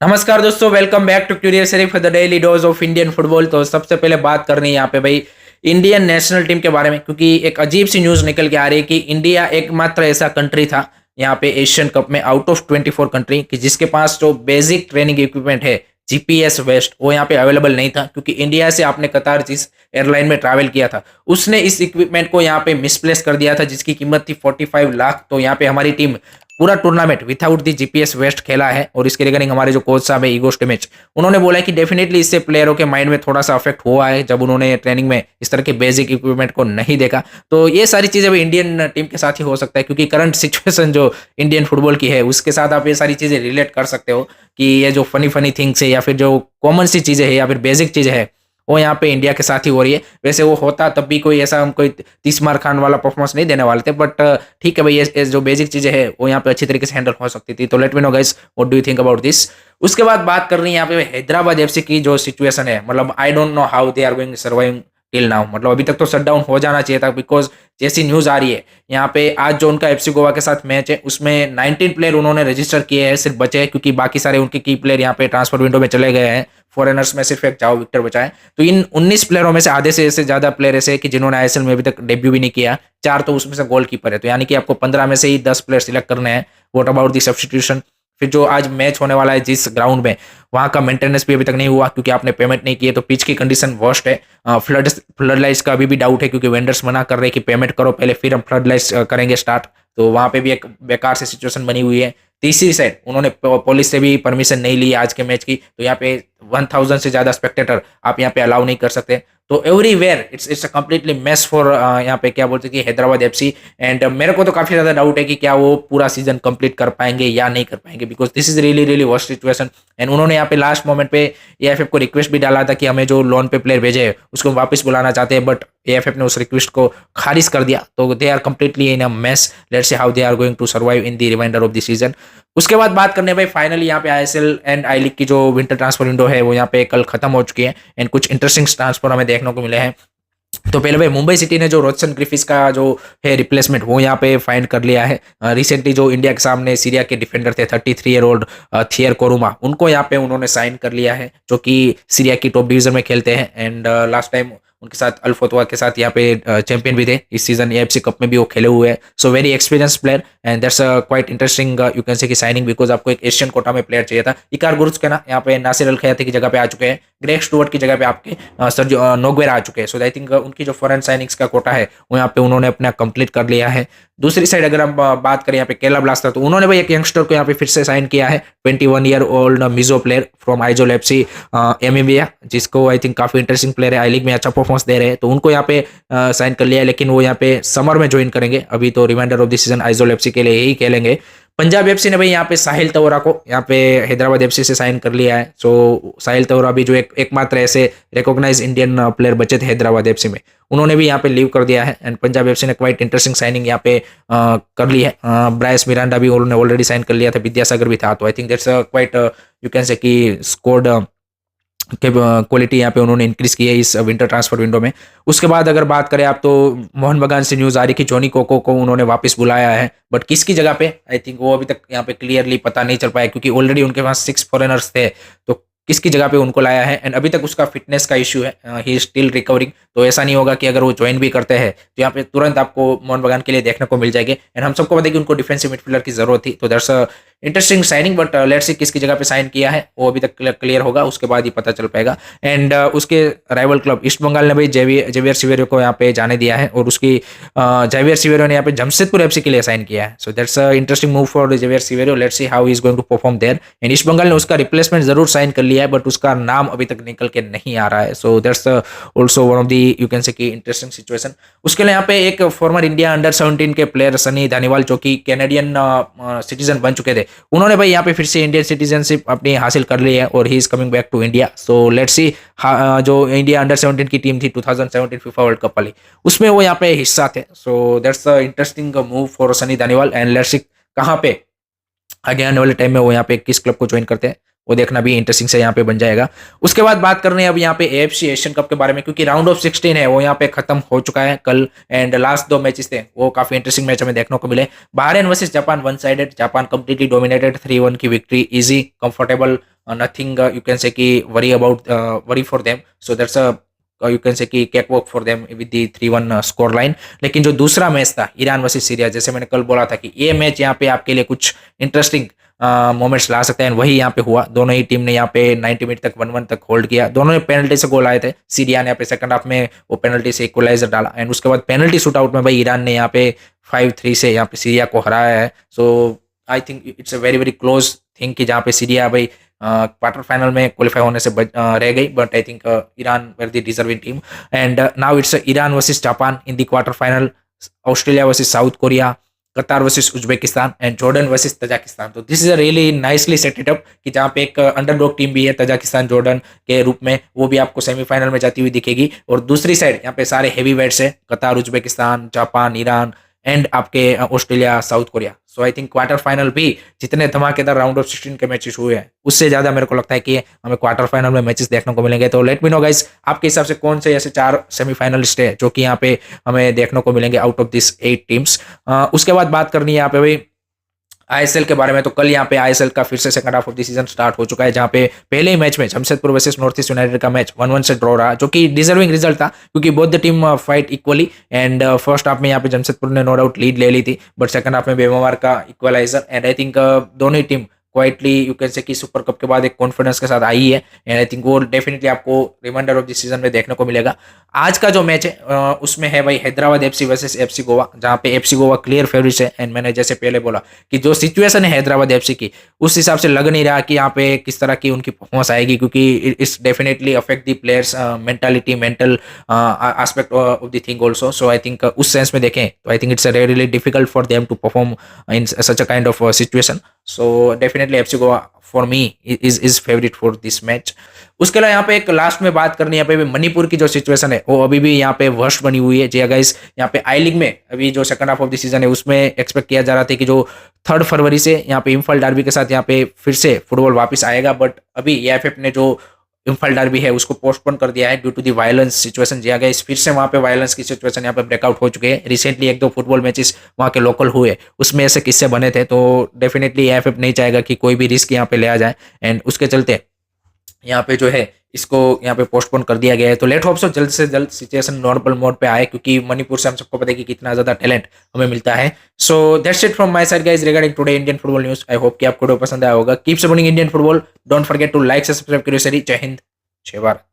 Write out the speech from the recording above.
नमस्कार दोस्तों, welcome back to curious Sharif the daily dose of Indian football. तो सबसे पहले बात करनी है यहाँ पे भाई इंडियन नेशनल टीम के बारे में, क्योंकि एक अजीब सी न्यूज निकल के आ रही है कि इंडिया एकमात्र ऐसा कंट्री था यहाँ पे एशियन कप में आउट ऑफ 24 कंट्री कि जिसके पास जो बेसिक ट्रेनिंग इक्विपमेंट है जीपीएस वेस्ट वो यहाँ पे अवेलेबल नहीं था। क्योंकि इंडिया से आपने कतार जिस एयरलाइन में ट्रैवल किया था उसने इस इक्विपमेंट को यहाँ पे मिसप्लेस कर दिया था, जिसकी कीमत थी 45 लाख। तो यहाँ पे हमारी टीम पूरा tournament without the GPS west खेला है। और इसके रिगार्डिंग हमारे जो कोच साहब है ईगो स्टिमिच, उन्होंने बोला है कि डेफिनेटली इससे प्लेयरों के माइंड में थोड़ा सा अफेक्ट हुआ है जब उन्होंने ट्रेनिंग में इस तरह के बेसिक इक्विपमेंट को नहीं देखा। तो ये सारी चीजें भी इंडियन टीम के साथ ही हो सकता है, क्योंकि करंट सिचुएशन जो इंडियन फुटबॉल की है उसके साथ आप ये सारी चीजें रिलेट कर सकते हो कि ये जो फनी फनी थिंग्स है या फिर जो कॉमन सी चीजें है या फिर बेसिक चीजें है वो यहाँ पे इंडिया के साथ ही हो रही है। वैसे वो होता तब भी कोई ऐसा हम कोई 30 मार खान वाला परफॉर्मेंस नहीं देने वाले थे, बट ठीक है भाई, ये जो बेसिक चीजें है वो यहाँ पे अच्छी तरीके से हैंडल हो सकती थी। तो let me know guys what do you think about this. उसके बाद बात कर रही है यहाँ पे हैदराबाद एफसी की जो सिचुएशन है, मतलब I don't know how they are going survive till now. मतलब अभी तक तो शट डाउन हो जाना चाहिए था, बिकॉज जैसी न्यूज आ रही है यहाँ पे आज जो उनका एफसी गोवा के साथ मैच है उसमें 19 प्लेयर उन्होंने रजिस्टर किए हैं, सिर्फ बचे हैं क्योंकि बाकी सारे उनके की प्लेयर यहाँ पे ट्रांसफर विंडो में चले गए हैं। फॉरेनर्स में सिर्फ एक जाओ विक्टर बचा है। तो इन 19 प्लेयरों में से आधे से ज्यादा प्लेयर ऐसे कि जिन्होंने आईएसएल में अभी तक डेब्यू भी नहीं किया, 4 तो उसमें से गोलकीपर है। तो यानी कि आपको 15 में से ही 10 प्लेयर सिलेक्ट करने हैं। What about the substitution. फिर जो आज मैच होने वाला है जिस ग्राउंड में, वहां का मेंटेनेंस भी अभी तक नहीं हुआ क्योंकि आपने पेमेंट नहीं किए। तो पिच की कंडीशन वर्स्ट है। फ्लड लाइट्स का अभी भी डाउट है क्योंकि वेंडर्स मना कर रहे हैं कि पेमेंट करो पहले फिर हम फ्लड लाइट्स करेंगे स्टार्ट। तो वहां पे भी एक बेकार सी सिचुएशन बनी हुई है। तीसरी साइड उन्होंने पुलिस से भी परमिशन नहीं ली आज के मैच की। तो यहाँ पे 1000 से ज्यादा स्पेक्टेटर आप यहाँ पे अलाउ नहीं कर सकते। तो everywhere it's a completely mess for यहाँ पे क्या बोलते हैं कि हैदराबाद एफसी। एंड मेरे को तो काफी ज्यादा डाउट है कि क्या वो पूरा सीजन कंप्लीट कर पाएंगे या नहीं कर पाएंगे, because this is really really worst situation. And उन्होंने यहाँ पे लास्ट मोमेंट पे एएफएफ को रिक्वेस्ट भी डाला था कि हमें जो लोन पे प्लेयर भेजे हैं उसको वापस बुलाना चाहते हैं, बट एएफएफ ने उस रिक्वेस्ट को खारिज कर दिया। तो they are completely in a mess. Let's see how they are going to survive in the reminder of the season. उसके बाद बात करने भाई फाइनली यहाँ पे आईएसएल एंड आई लीग की जो विंटर ट्रांसफर विंडो है वो यहाँ पे कल खत्म हो चुकी है। एंड कुछ इंटरेस्टिंग ट्रांसफर हमें देखने को मिले हैं। तो पहले भाई मुंबई सिटी ने जो रोशन ग्रिफिस का जो है रिप्लेसमेंट वो यहाँ पे फाइंड कर लिया है। रिसेंटली जो इंडिया के सामने सीरिया के डिफेंडर थे 33-year-old थियर कोरुमा, उनको यहाँ पे उन्होंने साइन कर लिया है, जो कि सीरिया की टॉप डिवीजन में खेलते हैं। एंड लास्ट टाइम उनके साथ अल फतवा के साथ यहाँ पे चैंपियन भी थे। इस सीजन एएफसी कप में भी वो खेले हुए हैं। So very experience player and that's quite interesting you can से की साइनिंग, बिकॉज आपको एक एशियन कोटा में प्लेयर चाहिए था। इकार गुरुज के ना यहाँ पे नासिर अल खयाती की जगह पे आ चुके हैं। ग्रेग स्टुअर्ट की जगह पे आपके सर्जियो नोगवेरा आ चुके हैं। सो आई थिंक उनकी जो फॉरेन साइनिंग्स का कोटा है वो यहाँ पे उन्होंने अपना कंप्लीट कर लिया है। दूसरी साइड अगर हम बात करें यहाँ पे केरला ब्लास्टर, तो उन्होंने भाई एक यंगस्टर को यहाँ पे फिर से साइन किया है। 21-year-old Mizo player from Aizawl FC एमीबिया, जिसको आई थिंक काफी इंटरेस्टिंग प्लेयर है, आई लीग में अच्छा परफॉर्मेंस दे रहे हैं। तो उनको यहाँ पे साइन कर लिया है, लेकिन वो यहाँ पे समर में ज्वाइन करेंगे। अभी तो reminder of the season Aizawl FC के लिए ही खेलेंगे। पंजाब एफसी ने भाई यहाँ पे साहिल तवरा को यहाँ पे हैदराबाद एफसी से साइन कर लिया है। सो साहिल तवरा भी जो एकमात्र ऐसे रिकॉग्नाइज इंडियन प्लेयर बचे थे हैदराबाद एफसी में, उन्होंने भी यहाँ पे लीव कर दिया है। एंड पंजाब एफसी ने क्वाइट इंटरेस्टिंग साइनिंग यहाँ पे कर ली है। ब्राइस मिरांडा भी उन्होंने ऑलरेडी साइन कर लिया था, विद्यासागर भी था। तो I think that's quite you can say कि स्कोर्ड क्वालिटी यहाँ पे उन्होंने इंक्रीज की है इस विंटर ट्रांसफर विंडो में। उसके बाद अगर बात करें आप, तो मोहन बगान से न्यूज आ रही कि जॉनी कोको को उन्होंने वापस बुलाया है, बट किसकी जगह पे आई थिंक वो अभी तक यहाँ पे क्लियरली पता नहीं चल पाया, क्योंकि ऑलरेडी उनके पास 6 फॉरेनर्स थे। तो किसकी जगह पे उनको लाया है, एंड अभी तक उसका फिटनेस का इश्यू है, ही इज स्टिल रिकवरिंग। तो ऐसा नहीं होगा कि अगर वो ज्वाइन भी करते हैं तो यहाँ पे तुरंत आपको मोहन बगान के लिए देखने को मिल जाएगी। एंड हम सबको पता है कि उनको डिफेंसिव मिडफील्डर की जरूरत थी। तो that's interesting signing, but let's see किसकी जगह पे साइन किया है वो अभी तक क्लियर होगा, उसके बाद ही पता चल पाएगा। एंड उसके राइवल क्लब ईस्ट बंगाल ने भाई जेवियर सिवेरियो को यहाँ पे जाने दिया है, और उसकी जेवियर सिवेरियो ने यहाँ पे जमशेदपुर एफसी के लिए साइन किया है। So that's interesting move for Javier Siverio. Let's see how he is going to perform there. And East Bengal ने उसका रिप्लेसमेंट जरूर साइन कर लिया है, बट उसका नाम अभी तक निकल के नहीं आ रहा है। So that's also one of the you can से की इंटरेस्टिंग सिचुएशन। उसके लिए यहाँ पे एक फॉर्मर इंडिया अंडर 17 के प्लेयर सनी धानीवाल, जो कि कैनेडियन सिटीजन बन चुके थे, उन्होंने भाई यहाँ पे फिर से इंडियन सिटीजनशिप अपनी हासिल कर ली है, और he is coming back to India. So let's see जो इंडिया अंडर 17 की टीम थी 2017 फीफा वर्ल्ड कप वाली, उसमें वो यहाँ पे हिस्सा थे। So that's interesting move for Sunny Dhaniwal. And let's see कहाँ पे आगे आने वाले टाइम में वो यहाँ पे किस क्लब को ज्वाइन करते हैं, वो देखना भी इंटरेस्टिंग से यहाँ पे बन जाएगा। उसके बाद बात करनी है अब यहाँ पे एएफसी एशियन कप के बारे में, क्योंकि राउंड ऑफ 16 है वो यहाँ पे खत्म हो चुका है कल। एंड लास्ट 2 मैचेस थे वो काफी इंटरेस्टिंग मैच हमें देखने को मिले। Bahrain versus Japan one sided, Japan completely dominated, 3-1 की victory, easy comfortable nothing you can say कि worry for them. So that's a you can say कि cakewalk for them with the 3-1 score line. लेकिन जो दूसरा match था Iran versus Syria, जैसे मैंने कल बोला था कि ये मैच यहाँ पे आपके लिए कुछ इंटरेस्टिंग मोमेंट्स ला सकते हैं, वही यहाँ पे हुआ. दोनों ही टीम ने यहाँ पे 90 मिनट तक 1-1 तक होल्ड किया. दोनों ने पेनल्टी से गोल आए थे. सीरिया ने यहाँ पे सेकंड हाफ में वो पेनल्टी से इक्वलाइजर डाला एंड उसके बाद पेनल्टी शूट आउट में भाई ईरान ने यहाँ पे 5-3 से यहाँ पे सीरिया को हराया है. So I think it's a very very close thing कि जहाँ पे सीरिया भाई क्वार्टर फाइनल में क्वालिफाई होने से रह गई. But I think Iran were the deserving team and now it's Iran versus Japan in the quarter final, Australia versus South Korea, Qatar versus Uzbekistan and Jordan versus Tajikistan. तो this is a really nicely setted up कि जहाँ पे एक underdog team भी है Tajikistan Jordan के रूप में, वो भी आपको सेमीफाइनल में जाती हुई दिखेगी. और दूसरी साइड यहाँ पे सारे हेवी वेट्स है, कतार, उज्बेकिस्तान, जापान, ईरान एंड आपके Australia, south Korea. So I think quarter final भी जितने धमाकेदार राउंड ऑफ 16 के मैचेस हुए हैं उससे ज्यादा मेरे को लगता है कि हमें क्वार्टर फाइनल में मैचेस देखने को मिलेंगे. तो लेट मी नो गाइस, आपके हिसाब से कौन से ऐसे 4 सेमीफाइनलिस्ट है जो कि यहाँ पे हमें देखने को मिलेंगे आउट ऑफ दिस 8 टीम्स. उसके बाद बात करनी है यहाँ पे भाई आईएसएल के बारे में. तो कल यहाँ पे आईएसएल का फिर से second half of the season start हो चुका है, जहाँ पे पहले ही मैच में Jamshedpur versus north east United का मैच 1-1 से ड्रॉ रहा, जो कि डिजर्विंग रिजल्ट था क्योंकि both the team fight equally. And first half में यहाँ पे जमशेदपुर ने नो डाउट लीड ले ली थी, बट सेकंड हाफ में बेमवार का इक्वलाइजर. एंड आई थिंक दोनों ही team quietly you can say कि सुपर कप के बाद एक कॉन्फिडेंस के साथ आई है एंड आई थिंक वो डेफिनेटली आपको रिमाइंडर ऑफ दिस सीजन में देखने को मिलेगा. आज का जो मैच है उसमें है भाई Hyderabad FC versus FC Goa, जहाँ पे एफसी गोवा क्लियर फेवरेट है. एंड मैंने जैसे पहले बोला कि जो सिचुएशन है हैदराबाद एफसी की, उस हिसाब से लग नहीं रहा कि यहाँ पे किस तरह की उनकी परफॉर्मेंस आएगी, क्योंकि it's definitely affect the players mentality, mental aspect of the thing also. So I think उस सेंस में देखें तो I think it's really difficult for them to perform in such a kind of situation. So definitely FC Goa for me is favourite for this match. उसके अलावा यहाँ पे एक last में बात करनी है यहाँ पे मणिपुर की जो सिचुएशन है वो अभी भी यहाँ पे वर्स्ट बनी हुई है. जी गाइस, यहाँ पे आई लीग में अभी जो second half of the season है उसमें एक्सपेक्ट किया जा रहा था कि जो 3 फरवरी से यहाँ पे इम्फाल डार्बी के साथ यहाँ पे फिर से फुटबॉल वापस आएगा, बट अभी एएफएफ ने जो इम्फाल डार्बी है उसको पोस्टपोन कर दिया है due to the violence situation. जी गाइस, फिर से वहाँ पे वायलेंस की सिचुएशन यहाँ पे ब्रेकआउट हो चुके हैं. रिसेंटली 1-2 फुटबॉल मैचेस वहाँ के लोकल हुए, उसमें ऐसे किस्से बने थे. तो डेफिनेटली एएफएफ नहीं चाहेगा कि कोई भी रिस्क यहाँ पे लिया जाए एंड उसके चलते यहाँ पे जो है इसको यहाँ पे पोस्टपोन कर दिया गया है. तो लेट होप सो जल्द से जल्द सिचुएशन नॉर्मल मोड पे आए, क्योंकि मणिपुर से हम सबको पता है कि कितना ज्यादा टैलेंट हमें मिलता है. So that's it from my side guys regarding today Indian football news. I hope कि आपको पसंद आया होगा. Keep supporting Indian football, don't forget to like से सब्सक्राइब करिए. जय हिंद, जय भारत.